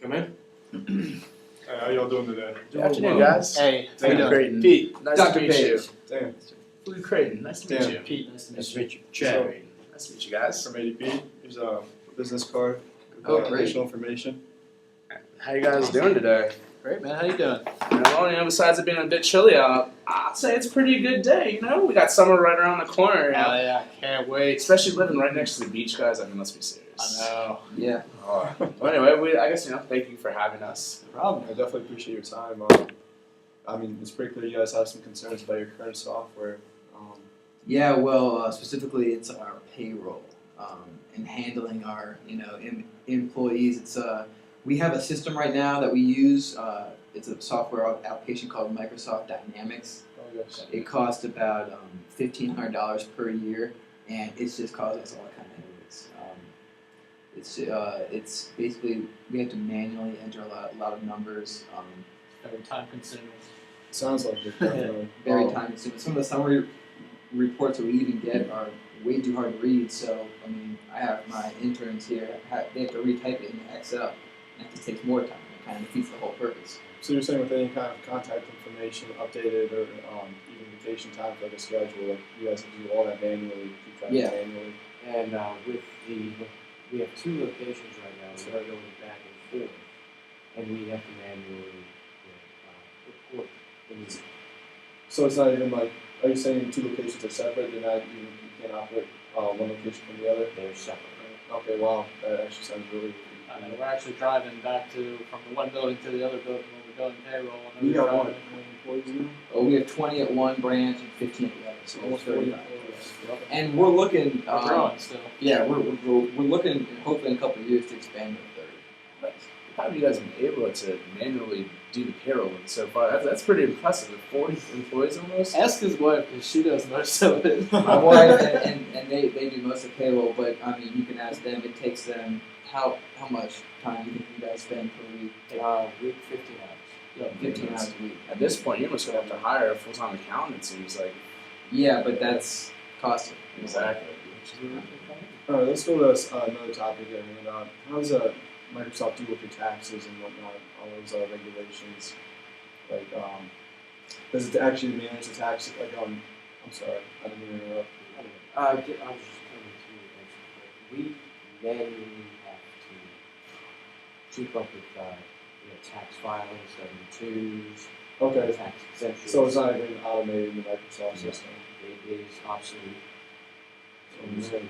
Come in. Hey, how y'all doing today? Good afternoon, guys. Hey, how you Damn. doing? Creighton. Pete. Nice Dr. to meet you. Page. Damn. Louis Creighton. Nice to meet Damn. you. Pete, nice to Nice to meet you. Chad. So- Nice to meet you guys. From ADP. Here's a business card. Oh, great. Additional information. How you guys doing today? Great, man. How you doing? Well, besides it being a bit chilly out, I'd say it's a pretty good day. We got summer right around the corner. Yeah, can't wait. Especially living right next to the beach, guys. I mean, let's be serious. I know. Yeah. Well, anyway, I guess thank you for having us. No problem. I definitely appreciate your time. I mean, it's pretty clear you guys have some concerns about your current software. Yeah, well, specifically, it's our payroll and handling our, employees. It's we have a system right now that we use. It's a software application called Microsoft Dynamics. Oh, yes. It costs about $1,500 per year, and it's just causing us all kind of headaches. It's basically we have to manually enter a lot of numbers. Very time consuming. Sounds like it. Definitely. Very time consuming. Some of the summary reports that we even get are way too hard to read. So, I mean, I have my interns here, they have to retype it in Excel, and it just takes more time. It kind of defeats the whole purpose. So you're saying with any kind of contact information updated or even vacation time for the schedule, like you guys have to do all that manually, keep track Yeah. of it manually? And we have 2 locations right now. So we're going back and forth, and we have to manually report things. So it's not even like, are you saying 2 locations are separate? They're not even, you can't operate one location from the other? They're separate. Okay, wow, that actually sounds really. We're actually driving back from the one building to the other building when we're doing payroll. And We then we're got driving. one employees now? Oh, we have 20 at one branch and 15 at the other, so Almost almost 40 35. employees. And we're looking, We're growing still. yeah, we're looking, hopefully in a couple of years to expand to 30. How have you guys been able to manually do the payroll so far? That's pretty impressive. With 40 employees almost. Ask his wife because she does most of it. My wife and they do most of payroll, but I mean, you can ask them. It takes them how much time do you think you guys spend per week? Week 15 hours. Yeah, 15 hours a week. At this point, you're almost gonna have to hire a full-time accountant. It seems like. Yeah, but that's costly. Exactly. All right, let's go to another topic here. How does Microsoft deal with your taxes and whatnot, all those regulations? Like, does it actually manage the tax? Like, I'm sorry, I didn't mean to interrupt. I was just coming to we manually have to keep up with tax filings, W-2s, Okay, tax exemptions. so it's not even automated in the Microsoft system. It is obsolete. So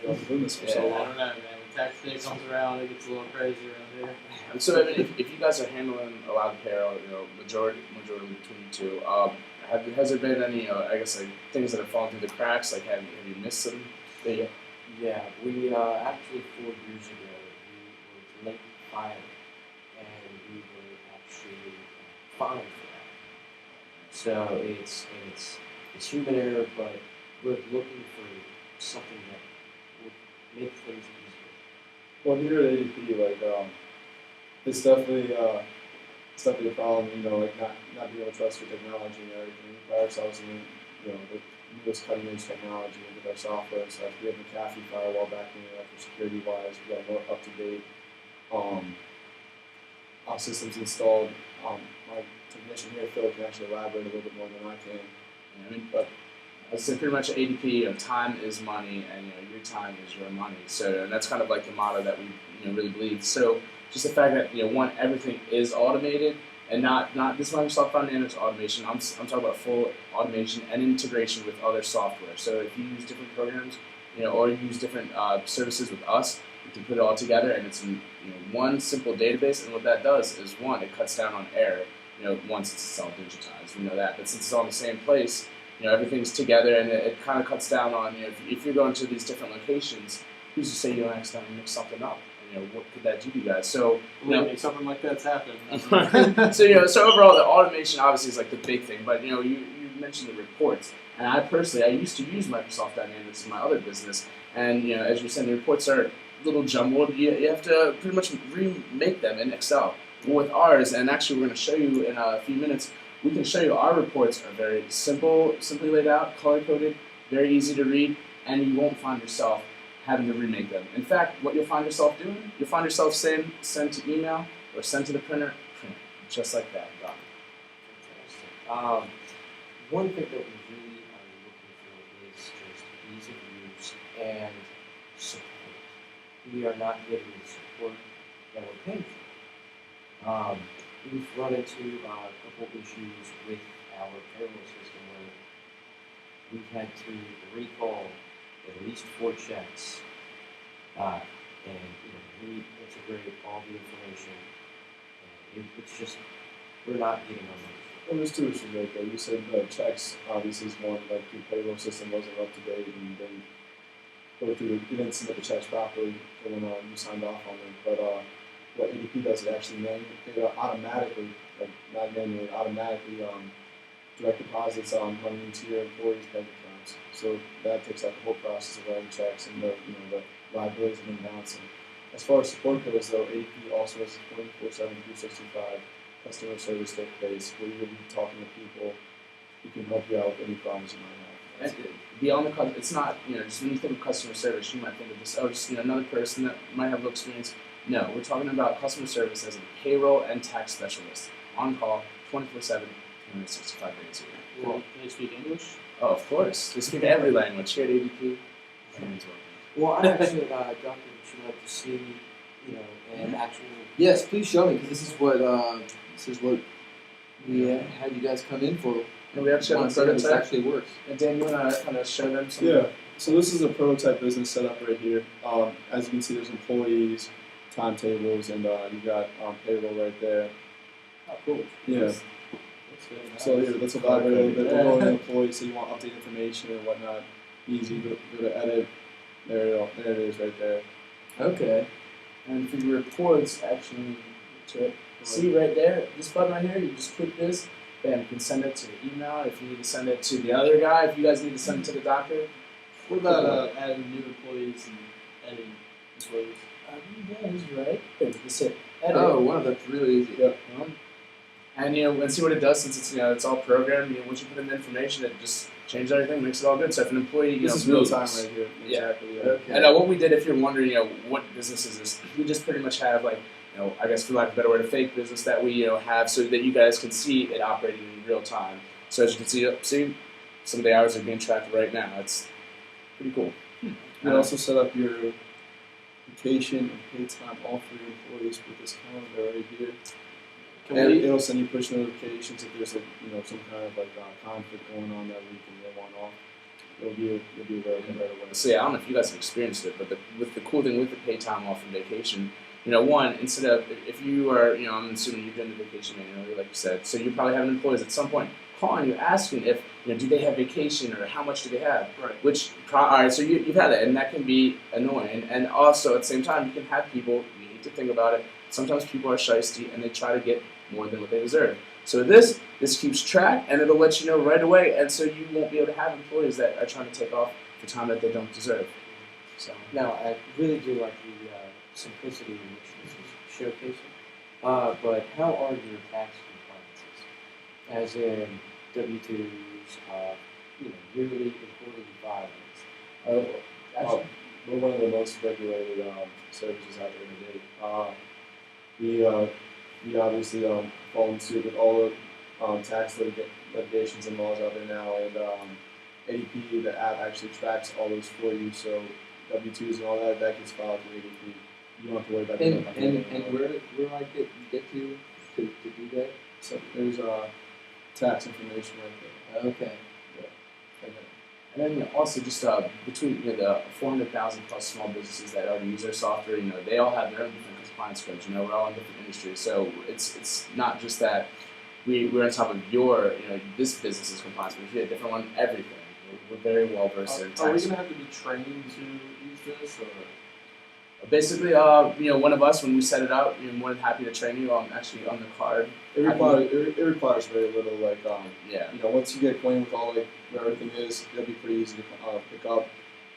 I've been doing this for so I long. don't know, man. When tax day comes around, it gets a little crazy around here. And so, I mean, if you guys are handling a lot of payroll, majority between you two, has there been any, I guess, like things that have fallen through the cracks? Like, have you missed some? Yeah, we actually 4 years ago we were late filing, and we were actually fined for that. So it's human error, but we're looking for something that would make things easier. Well, here at ADP, like, it's definitely a problem. Like not being able to trust your technology and everything. We pride ourselves in the newest cutting edge technology with our software and stuff. We have McAfee firewall backing it up for security wise. We got more up to date systems installed. My technician here, Phil, can actually elaborate a little bit more than I can. I mean, but I'd say pretty much at ADP, time is money, and your time is your money. So, and that's kind of like the motto that we really believe. So, just the fact that one, everything is automated, and not this Microsoft Dynamics automation. I'm talking about full automation and integration with other software. So, if you use different programs, or you use different services with us, you can put it all together, and it's in one simple database. And what that does is, one, it cuts down on error. Once it's all digitized, we know that. But since it's all in the same place, everything's together, and it kind of cuts down on if you're going to these different locations, who's to say you don't accidentally mix something up? What could that do to you guys? So Believe me, something like that's happened. so overall, the automation obviously is like the big thing. But you mentioned the reports, and I used to use Microsoft Dynamics in my other business, and as you said, the reports are a little jumbled. You have to pretty much remake them in Excel. Well, with ours, and actually we're going to show you in a few minutes, we can show you our reports are very simply laid out, color-coded, very easy to read, and you won't find yourself having to remake them. In fact, what you'll find yourself doing, you'll find yourself saying send to email or send to the printer, print, just like that, done. Fantastic. One thing that we really are looking for is just ease of use and support. We are not getting the support that we're paying for. We've run into a couple issues with our payroll system where we've had to recall at least 4 checks and reintegrate all the information. It's just we're not getting our money. Well, there's 2 issues right there. You said the checks obviously is one, like your payroll system wasn't up to date and you didn't go through, you didn't submit the checks properly when you signed off on them. But what ADP does, it actually automatically, like not manually, automatically direct deposits money into your employees' bank accounts. So that takes out the whole process of writing checks and the liabilities and balancing. As far as support goes, though, ADP also has 24/7, 365 customer service base where you'll be talking to people who can help you out with any problems you might have. And beyond the it's not, just when you think of customer service, you might think of this, just another person that might have little experience. No, we're talking about customer service as a payroll and tax specialist, on call, 24/7, 365 days a year. Well, can they speak English? Oh, of course. They speak every language here at ADP. Well, I actually, Doctor, would you like to see, an actual? Yes, please show me because this is what we had you guys come in for. And we actually have a Once it prototype. actually works. And Dan, you want to kind of show them something? Yeah. So this is a prototype business setup right here. As you can see, there's employees, timetables, and you've got payroll right there. Oh, cool. Yeah. That's good. So here, let's elaborate a little bit. We're going to employees, so you want to update information and whatnot. Easy. Go to edit. There it is right there. Okay. And for your reports, actually, to it. See right there, this button right here, you just click this, bam, you can send it to the email. If you need to send it to the other guy, if you guys need to send it to the doctor. What about adding new employees and adding employees? You guys, right? Here, just hit edit. Oh, wow, that's really easy. Yep. And and see what it does since it's it's all programmed. Once you put in the information, it just changes everything, makes it all good. So if an employee This is real moves, time right here. Yeah. Exactly. Yeah. Okay. And what we did, if you're wondering, what business is this, we just pretty much have I guess for lack of a better word, a fake business that we have so that you guys can see it operating in real time. So as you can see some of the hours are being tracked right now. It's pretty cool. You can also set up your vacation and paid time off for your employees with this calendar right here. And it'll send you push notifications if there's some kind of conflict going on that week and they want off. You'll be aware of it right away. So I don't know if you guys have experienced it, but with the cool thing with the paid time off and vacation, one, instead of if you are, I'm assuming you're doing the vacation manually, like you said, so you probably have employees at some point calling you asking if do they have vacation or how much do they have. Right. Which all right, so you've had that, and that can be annoying, and also at the same time you can have people. You need to think about it. Sometimes people are shysty and they try to get more than what they deserve. So this keeps track and it'll let you know right away, and so you won't be able to have employees that are trying to take off for time that they don't deserve. So Now, I really do like the simplicity in which this is showcasing. But how are your tax compliances? As in W-2s, yearly employee filings. actually, We're one of the most regulated services out there today. We obviously fall in suit with all the tax litigations and laws out there now, and ADP, the app, actually tracks all those for you. So W-2s and all that gets filed through ADP. You don't have to worry about And that. where I get to do that? So there's tax information right there. Okay. and then also just between the 400,000 plus small businesses that already use our software, they all have their own different compliance codes. We're all in different industries, so it's not just that we're on top of your this business's compliance, but if you have a different one, everything. We're very well versed in tax. Are we going to have to be trained to use this, or? Basically, one of us, when we set it up, we're more than happy to train you. Actually on the card. It requires very little. Yeah. Once you get acquainted with all where everything is, it'll be pretty easy to pick up.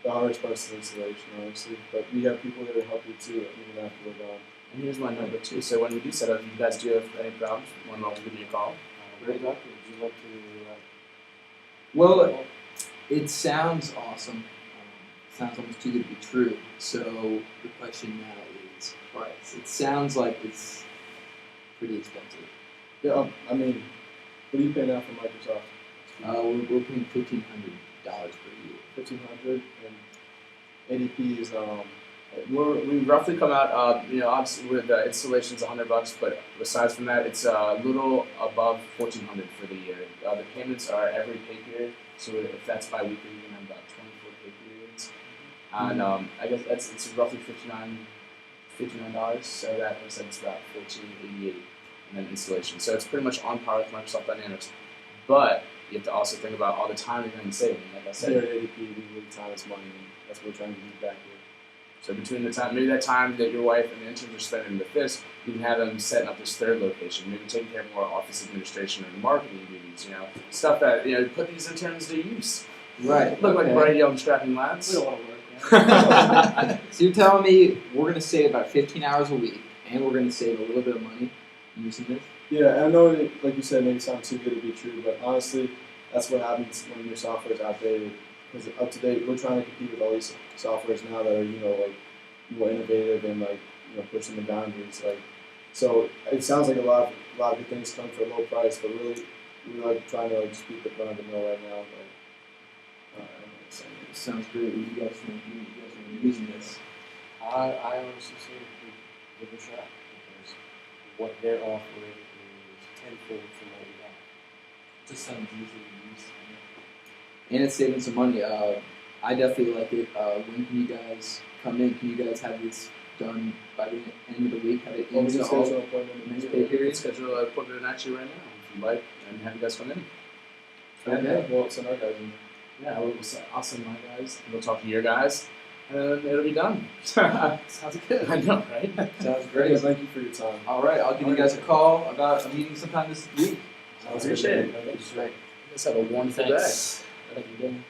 The hardest part is the installation, honestly. But we have people there to help you too, even after we're gone. And here's my number too. So when we do set up, if you guys do have any problems, one will give me a call. Ray Doctor, would you like to? Well, it sounds awesome. sounds almost too good to be true. So the question now is price. It sounds like it's pretty expensive. Yeah, I mean, what do you pay now for Microsoft? We're paying $1,500 per year. 1,500, and ADP is We roughly come out, obviously with the installation's $100, but aside from that, it's a little above $1,400 for the year. The payments are every pay period, so if that's bi-weekly, you're gonna have about 24 pay periods, and I guess it's roughly $59. So that looks like it's about $1,488, and then installation. So it's pretty much on par with Microsoft Dynamics, but you have to also think about all the time you're going to save. And like I here said, at ADP, we believe time is money, and that's what we're trying to give back here. so between the time, maybe that time that your wife and the interns are spending with this, you can have them setting up this third location, maybe taking care of more office administration and marketing duties, stuff that, put these interns to use. Right. Look like okay. bright young strapping We lads. don't want to work. Yeah. So you're telling me we're going to save about 15 hours a week, and we're going to save a little bit of money using this? Yeah, and I know it, like you said, maybe sounds too good to be true, but honestly, that's what happens when your software is outdated. Because up to date, we're trying to compete with all these softwares now that are, more innovative and pushing the boundaries. So it sounds like a lot of good things come for a low price, but really we're trying to just beat the front of the mill right now. I don't know what to say. Sounds great. What do you guys think? You guys are using this? I honestly say we give it a shot because what they're offering is tenfold from what we have. Just sounds easy to use. And it's saving some money. I definitely like it. When can you guys come in? Can you guys have this done by the end of the week? Have it Well, we can schedule installed? an appointment Next in pay We could period? schedule an appointment actually right now, if you'd like, and have you guys come in. Okay. Well, send our guys in. Yeah, I'll send my guys, and we'll talk to your guys, and then it'll be done. Sounds good. I know, right? Sounds Guys, great. thank you for your time. All right, I'll give you guys a call about a meeting sometime this week. Sounds good. Great. You guys have a wonderful day. Thanks. Thank you, Dan.